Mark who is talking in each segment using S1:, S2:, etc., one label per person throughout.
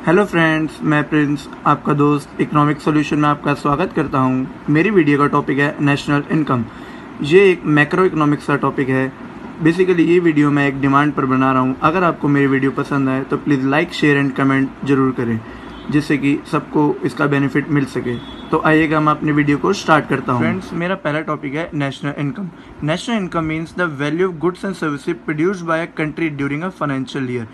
S1: Hello friends, मैं Prince आपका दोस्त इकोनॉमिक सॉल्यूशन में आपका स्वागत करता हूं। मेरी वीडियो का टॉपिक है नेशनल इनकम। ये एक मैक्रो इकोनॉमिक्स का टॉपिक है। बेसिकली ये वीडियो मैं एक डिमांड पर बना रहा हूं। अगर आपको मेरी वीडियो पसंद आए तो please like, share and comment जरूर करें, जिससे कि सबको इसका बेनिफिट मिल सके। तो आइएगा मैं अपनी वीडियो को स्टार्ट करता हूँ। फ्रेंड्स, मेरा पहला टॉपिक है national income. National income means the value of goods and services produced by a country during a financial year.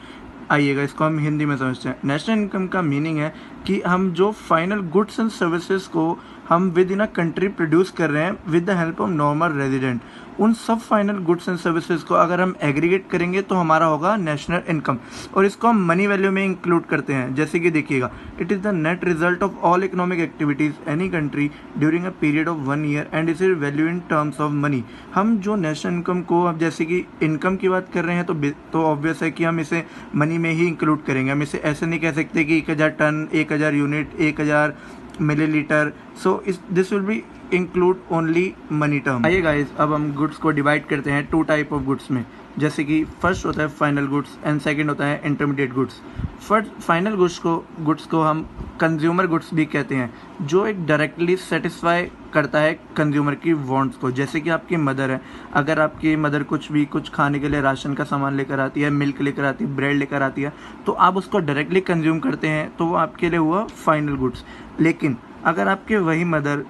S1: आइएगा इसको हम हिंदी में समझते हैं। नेशनल इनकम का मीनिंग है कि हम जो फाइनल गुड्स एंड सर्विसेज को हम with in a country produce कर रहे हैं with the help of normal resident, उन सब फाइनल गुड्स एंड सर्विसेज को अगर हम एग्रीगेट करेंगे तो हमारा होगा नेशनल इनकम। और इसको हम मनी वैल्यू में इंक्लूड करते हैं। जैसे कि देखिएगा, it is the net result of all economic activities any country during a period of 1 year and is value in terms of money. हम जो नेशनल इनकम को, अब जैसे कि इनकम की बात कर रहे हैं तो ऑब्वियस है कि हम इसे मनी में ही इंक्लूड करेंगे। हम इसे ऐसे नहीं कह सकते कि 1000 ton, 1000 unit, 1000 millilitre. So this will be include only money term. आइए गाइस, अब हम गुड्स को डिवाइड करते हैं 2 टाइप ऑफ गुड्स में। जैसे कि फर्स्ट होता है फाइनल गुड्स एंड सेकंड होता है intermediate goods. First final goods को हम कंज्यूमर गुड्स भी कहते हैं, जो एक डायरेक्टली सेटिस्फाई करता है कंज्यूमर की वांट्स को। जैसे कि आपकी मदर है, अगर आपकी मदर कुछ खाने के लिए राशन का सामान लेकर आती है, मिल्क लेकर आती है, ब्रेड लेकर आती है, तो आप उसको डायरेक्टली कंज्यूम करते हैं, तो वो आपके लिए हुआ फाइनल गुड्स। लेकिन अगर आपके वही मदर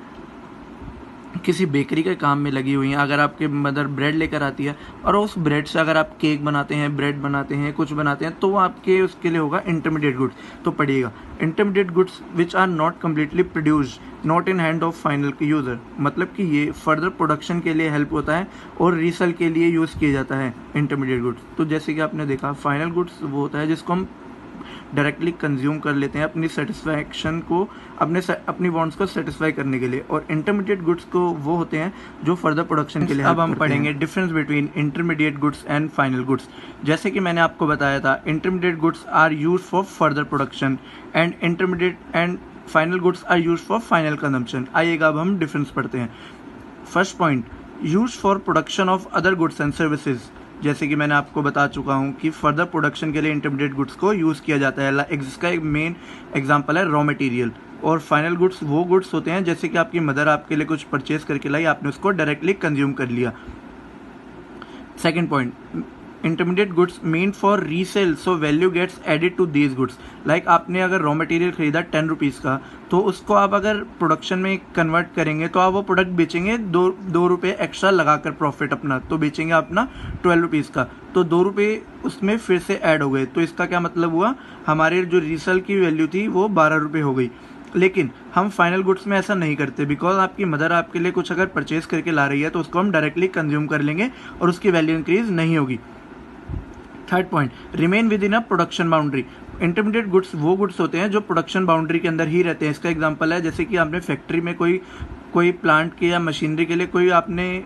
S1: किसी बेकरी के काम में लगी हुई हैं, अगर आपके मदर ब्रेड लेकर आती है और उस ब्रेड से अगर आप केक बनाते हैं, ब्रेड बनाते हैं, कुछ बनाते हैं, तो वो आपके उसके लिए होगा इंटरमीडिएट गुड्स। तो पढ़िएगा, intermediate goods which are not completely produced not in hand of final user. मतलब कि ये फर्दर प्रोडक्शन के लिए हेल्प होता है और रीसेल के लिए यूज़ किया जाता है इंटरमीडिएट गुड्स। तो जैसे कि आपने देखा, फाइनल गुड्स वो होता है जिसको हम डायरेक्टली कंज्यूम कर लेते हैं अपनी सेटिस्फैक्शन को, अपनी वांट्स को सेटिस्फाई करने के लिए, और इंटरमीडिएट गुड्स को वो होते हैं जो फर्दर प्रोडक्शन के लिए। अब हम पढ़ेंगे difference between intermediate goods and final goods. जैसे कि मैंने आपको बताया था, intermediate goods are use for further production and intermediate and final goods are use for final consumption. आइएगा अब हम डिफरेंस पढ़ते हैं। First point, use for production of other goods and services. जैसे कि मैंने आपको बता चुका हूं कि फर्दर प्रोडक्शन के लिए इंटरमीडिएट गुड्स को यूज़ किया जाता है। इसका एक मेन एग्जांपल है रॉ मटेरियल। और फाइनल गुड्स वो गुड्स होते हैं जैसे कि आपकी मदर आपके लिए कुछ परचेज करके लाई, आपने उसको डायरेक्टली कंज्यूम कर लिया। Second point, intermediate goods mean for resale, so value gets added to these goods. Like आपने अगर रॉ मटेरियल खरीदा 10 रुपीज़ का, तो उसको आप अगर प्रोडक्शन में कन्वर्ट करेंगे तो आप वो प्रोडक्ट बेचेंगे 2 रुपये एक्स्ट्रा लगाकर प्रॉफिट अपना, तो बेचेंगे अपना 12 रुपीज़ का, तो 2 रुपये उसमें फिर से ऐड हो गए। तो इसका क्या मतलब हुआ, हमारे जो रीसेल की वैल्यू थी वो 12 रुपये हो गई। लेकिन हम फाइनल गुड्स में ऐसा नहीं करते, बिकॉज आपकी मदर आपके लिए कुछ अगर परचेज करके ला रही है तो उसको हम डायरेक्टली कंज्यूम कर लेंगे और उसकी वैल्यू इंक्रीज नहीं होगी। Third point, remain with in a production boundary. Intermediate goods वो गुड्स होते हैं जो प्रोडक्शन बाउंड्री के अंदर ही रहते हैं। इसका एग्जांपल है जैसे कि आपने फैक्ट्री में कोई प्लांट के या मशीनरी के लिए कोई आपने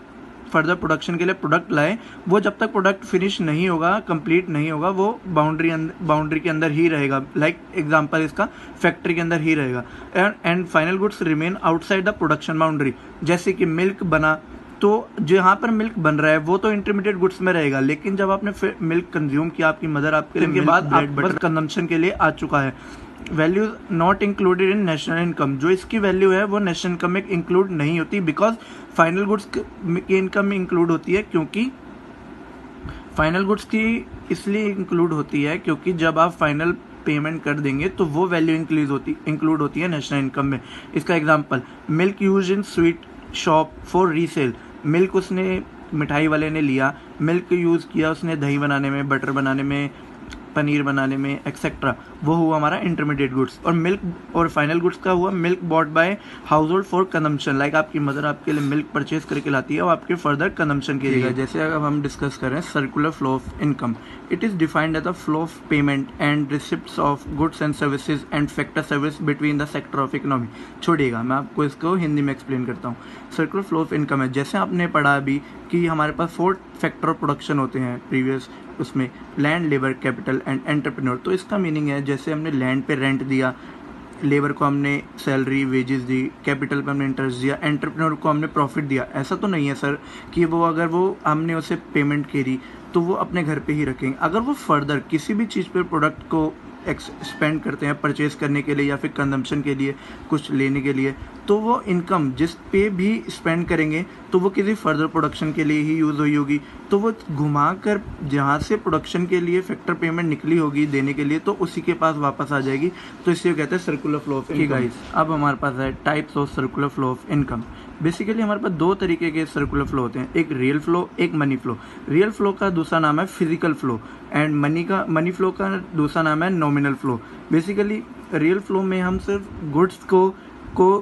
S1: फर्दर प्रोडक्शन के लिए प्रोडक्ट लाए, वो जब तक प्रोडक्ट फिनिश नहीं होगा, कंप्लीट नहीं होगा, वो बाउंड्री के अंदर ही रहेगा। लाइक एग्जांपल इसका फैक्ट्री के अंदर ही रहेगा। And final goods remain outside the production boundary. जैसे कि मिल्क बना, तो जहाँ पर मिल्क बन रहा है वो तो इंटरमीडिएट गुड्स में रहेगा, लेकिन जब आपने मिल्क कंज्यूम किया, आपकी मदर आपके लिए बाद बटर कंजम्पशन के लिए आ चुका है। Value not included in national income, जो इसकी वैल्यू है वो नेशनल इनकम में इंक्लूड नहीं होती, बिकॉज फाइनल गुड्स की इनकम में इंक्लूड होती है। क्योंकि फाइनल गुड्स की इसलिए इंक्लूड होती है क्योंकि जब आप फाइनल पेमेंट कर देंगे तो वो वैल्यू इंक्लूड होती है नेशनल इनकम में। इसका example, milk use in sweet shop for resale. Milk उसने मिठाई वाले ने लिया, मिल्क यूज़ किया उसने दही बनाने में, बटर बनाने में, पनीर बनाने में, एक्सेट्रा, वो हुआ हमारा इंटरमीडिएट गुड्स। और मिल्क और फाइनल गुड्स का हुआ milk bought by house hold for consumption. Like आपकी मदर आपके लिए मिल्क परचेज करके लाती है और आपके फर्दर कंजम्पशन के लिए। जैसे अब हम डिस्कस कर रहे हैं circular flow of income. It is defined as the flow of payment and receipts of goods and services and factor service between the sector of economy. छोड़िएगा, मैं आपको इसको हिंदी में एक्सप्लेन करता हूँ। सर्कुलर फ्लो ऑफ इनकम है, जैसे आपने पढ़ा अभी कि हमारे पास 4 फैक्टर ऑफ प्रोडक्शन होते हैं प्रीवियस उसमें, land, labour, capital and entrepreneur. तो इसका मीनिंग है जैसे हमने लैंड पे रेंट दिया, लेबर को हमने सैलरी वेजेस दी, कैपिटल पे हमने इंटरेस्ट दिया, एंटरप्रेन्योर को हमने प्रॉफिट दिया। ऐसा तो नहीं है सर कि वो अगर वो हमने उसे पेमेंट करी तो वो अपने घर पे ही रखेंगे। अगर वो फर्दर किसी भी चीज़ पर प्रोडक्ट को स्पेंड करते हैं परचेज करने के लिए या फिर कंजम्पशन के लिए, कुछ लेने के लिए, तो वो इनकम जिस पे भी स्पेंड करेंगे तो वो किसी फर्दर प्रोडक्शन के लिए ही यूज़ हुई होगी, तो वो घुमा कर जहाँ से प्रोडक्शन के लिए फैक्टर पेमेंट निकली होगी देने के लिए, तो उसी के पास वापस आ जाएगी। तो इसे कहते हैं circular flow of income. Guys, अब हमारे पास है types of circular flow of income. Basically हमारे पास दो तरीके के सर्कुलर फ्लो होते हैं, एक रियल फ्लो, एक मनी फ्लो। रियल फ्लो का दूसरा नाम है physical flow and money flow का दूसरा नाम है nominal flow. Basically real flow में हम सिर्फ गुड्स को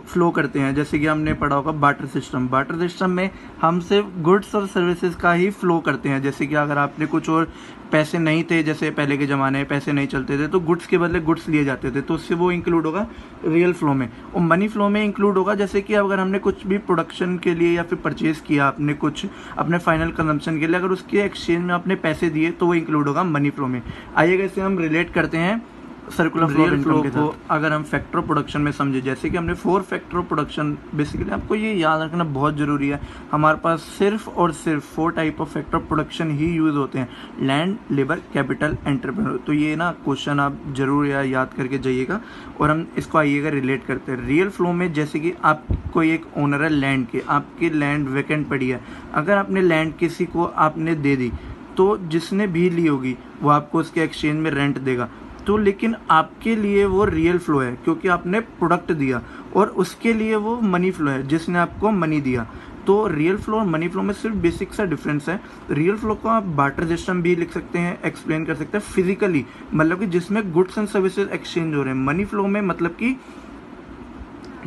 S1: फ्लो करते हैं, जैसे कि हमने पढ़ा होगा बार्टर सिस्टम। बार्टर सिस्टम में हम सिर्फ गुड्स और सर्विसेज का ही फ्लो करते हैं। जैसे कि अगर आपने कुछ और पैसे नहीं थे, जैसे पहले के ज़माने में पैसे नहीं चलते थे, तो गुड्स के बदले गुड्स लिए जाते थे, तो उससे वो इंक्लूड होगा रियल फ्लो में। और मनी फ्लो में इंक्लूड होगा जैसे कि अगर हमने कुछ भी प्रोडक्शन के लिए या फिर परचेज़ किया, आपने कुछ अपने फाइनल कंजम्पशन के लिए, अगर उसके एक्सचेंज में आपने पैसे दिए तो वो इंक्लूड होगा मनी फ्लो में। आइएगा इसे हम रिलेट करते हैं सर्कुलर फ्लो को। अगर हम फैक्टर प्रोडक्शन में समझे, जैसे कि हमने 4 फैक्टर प्रोडक्शन, बेसिकली आपको ये याद रखना बहुत ज़रूरी है, हमारे पास सिर्फ और सिर्फ 4 type of factor production he use होते हैं, लैंड, लेबर, कैपिटल, एंटरप्रेन्योर। तो ये ना क्वेश्चन आप जरूर याद करके जाइएगा और हम इसको आइएगा रिलेट करते हैं। रियल फ्लो में जैसे कि आप कोई एक ओनर है लैंड के, आपकी लैंड वैकेंट पड़ी है, अगर आपने लैंड किसी को आपने दे दी तो जिसने भी ली होगी वो आपको उसके एक्सचेंज में रेंट देगा। तो लेकिन आपके लिए वो रियल फ्लो है क्योंकि आपने प्रोडक्ट दिया, और उसके लिए वो मनी फ्लो है जिसने आपको मनी दिया। तो रियल फ्लो और मनी फ्लो में सिर्फ बेसिक सा डिफरेंस है। रियल फ्लो को आप बार्टर सिस्टम भी लिख सकते हैं, एक्सप्लेन कर सकते हैं फिजिकली, मतलब कि जिसमें गुड्स एंड सर्विसेज एक्सचेंज हो रहे हैं। मनी फ्लो में मतलब कि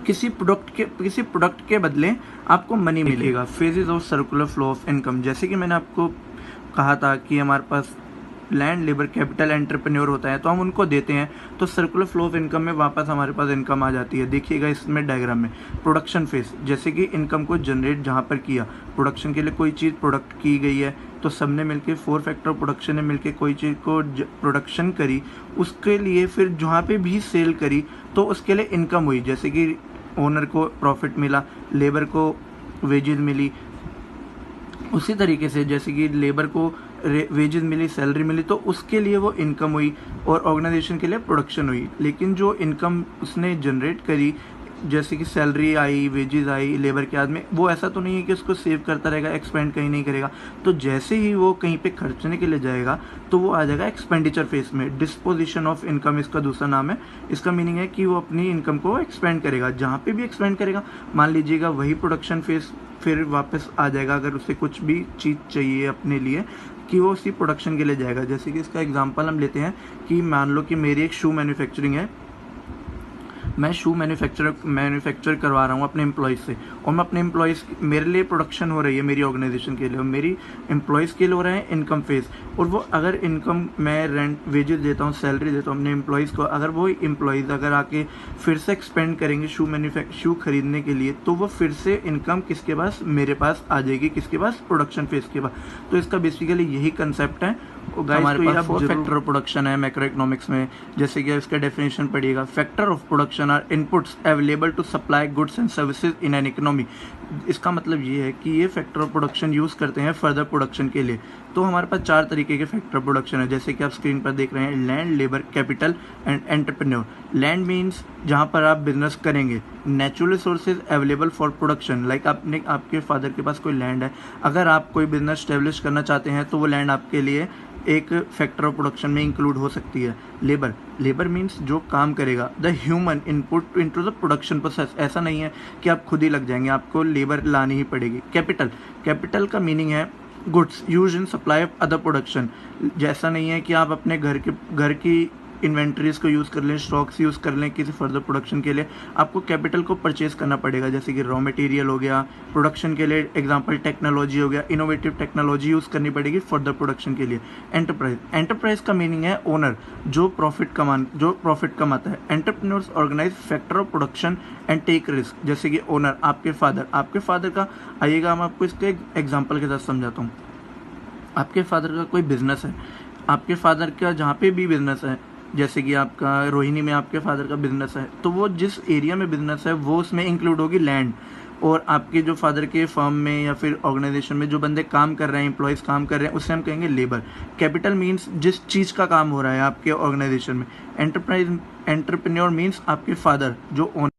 S1: किसी प्रोडक्ट के बदले आपको मनी मिलेगा। Phases of circular flow of income, जैसे कि मैंने आपको कहा था कि हमारे पास लैंड, लेबर, कैपिटल, एंटरप्रेन्योर होता है, तो हम उनको देते हैं, तो सर्कुलर फ्लो ऑफ इनकम में वापस हमारे पास इनकम आ जाती है। देखिएगा इसमें डायग्राम में प्रोडक्शन फेज, जैसे कि इनकम को जनरेट जहाँ पर किया, प्रोडक्शन के लिए कोई चीज़ प्रोडक्ट की गई है, तो सबने मिलके 4 फैक्टर प्रोडक्शन ने मिलके कोई चीज़ को प्रोडक्शन करी, उसके लिए फिर जहाँ पे भी सेल करी तो उसके लिए इनकम हुई। जैसे कि ओनर को प्रॉफिट मिला, लेबर को वेजेस मिली, उसी तरीके से जैसे कि लेबर को वेजेस मिली, सैलरी मिली, तो उसके लिए वो इनकम हुई और ऑर्गेनाइजेशन के लिए प्रोडक्शन हुई। लेकिन जो इनकम उसने जनरेट करी, जैसे कि सैलरी आई, वेजेस आई लेबर के हाथ में, वो ऐसा तो नहीं है कि उसको सेव करता रहेगा, एक्सपेंड कहीं नहीं करेगा। तो जैसे ही वो कहीं पे खर्चने के लिए जाएगा तो वो आ जाएगा एक्सपेंडिचर फेज में। डिस्पोजिशन ऑफ इनकम इसका दूसरा नाम है। इसका मीनिंग है कि वो अपनी इनकम को एक्सपेंड करेगा, जहाँ पे भी एक्सपेंड करेगा। मान लीजिएगा वही प्रोडक्शन फेज फिर वापस आ जाएगा, अगर उसे कुछ भी चीज़ चाहिए अपने लिए, कि वो उसी प्रोडक्शन के लिए जाएगा। जैसे कि इसका एग्जांपल हम लेते हैं कि मान लो कि मेरी एक शू मैन्युफैक्चरिंग है, मैं शू मैन्युफैक्चर करवा रहा हूँ अपने एम्प्लॉयज़ से, और मैं अपने एम्प्लॉयज़, मेरे लिए प्रोडक्शन हो रही है मेरी ऑर्गेनाइजेशन के लिए, और मेरी एम्प्लॉयज़ के लिए हो रहा है इनकम फेज। और वो अगर इनकम मैं रेंट, वेजेस देता हूँ, सैलरी देता हूँ अपने एम्प्लॉयज़ को, अगर वो एम्प्लॉयज़ अगर आके फिर से एक्सपेंड करेंगे शू खरीदने के लिए, तो वो फिर से इनकम किसके पास, मेरे पास आ जाएगी, किसके पास, प्रोडक्शन फेज के पास। तो इसका बेसिकली यही कंसेप्ट है। हमारे पास 4 फैक्टर ऑफ प्रोडक्शन है मैक्रो इकोनॉमिक्स में, जैसे कि इसका डेफिनेशन पढ़िएगा। Factor of production are inputs available to supply goods and services in an economy. इसका मतलब ये है कि ये फैक्टर ऑफ प्रोडक्शन यूज़ करते हैं फर्दर प्रोडक्शन के लिए। तो हमारे पास 4 तरीके के फैक्टर प्रोडक्शन है, जैसे कि आप स्क्रीन पर देख रहे हैं, land, labour, capital and entrepreneur. Land means जहाँ पर आप बिजनेस करेंगे। Natural resources available for production, like आपके फादर के पास कोई लैंड है, अगर आप कोई बिजनेस स्टेब्लिश करना चाहते हैं तो वो लैंड आपके लिए एक फैक्टर ऑफ प्रोडक्शन में इंक्लूड हो सकती है। लेबर मीन्स जो काम करेगा, the human input into the production process. ऐसा नहीं है कि आप खुद ही लग जाएंगे, आपको लेबर लानी ही पड़ेगी। कैपिटल का मीनिंग है goods use in supply of other production. जैसा नहीं है कि आप अपने घर की इन्वेंट्रीज को यूज़ कर लें, स्टॉक्स यूज़ कर लें किसी फर्दर प्रोडक्शन के लिए, आपको कैपिटल को परचेज करना पड़ेगा, जैसे कि रॉ मटेरियल हो गया, प्रोडक्शन के लिए एग्जांपल टेक्नोलॉजी हो गया, इनोवेटिव टेक्नोलॉजी यूज़ करनी पड़ेगी फर्दर प्रोडक्शन के लिए। एंटरप्राइज का मीनिंग है ओनर, जो प्रॉफिट कमाता है। Entrepreneurs organise factor of production and take risk, जैसे कि ओनर आपके फादर का, आइएगा हम आपको इसके एग्जाम्पल के साथ समझाता हूँ। आपके फादर का कोई बिजनेस है, आपके फादर का जहाँ पे भी बिजनेस है, जैसे कि आपका रोहिणी में आपके फादर का बिजनेस है, तो वो जिस एरिया में बिजनेस है वो उसमें इंक्लूड होगी लैंड। और आपके जो फादर के फर्म में या फिर ऑर्गेनाइजेशन में जो बंदे काम कर रहे हैं, एम्प्लॉयज़ काम कर रहे हैं, उससे हम कहेंगे लेबर। कैपिटल मीन्स जिस चीज़ का काम हो रहा है आपके ऑर्गेनाइजेशन में। एंटरप्रेन्योर मीन्स आपके फादर जो ओनर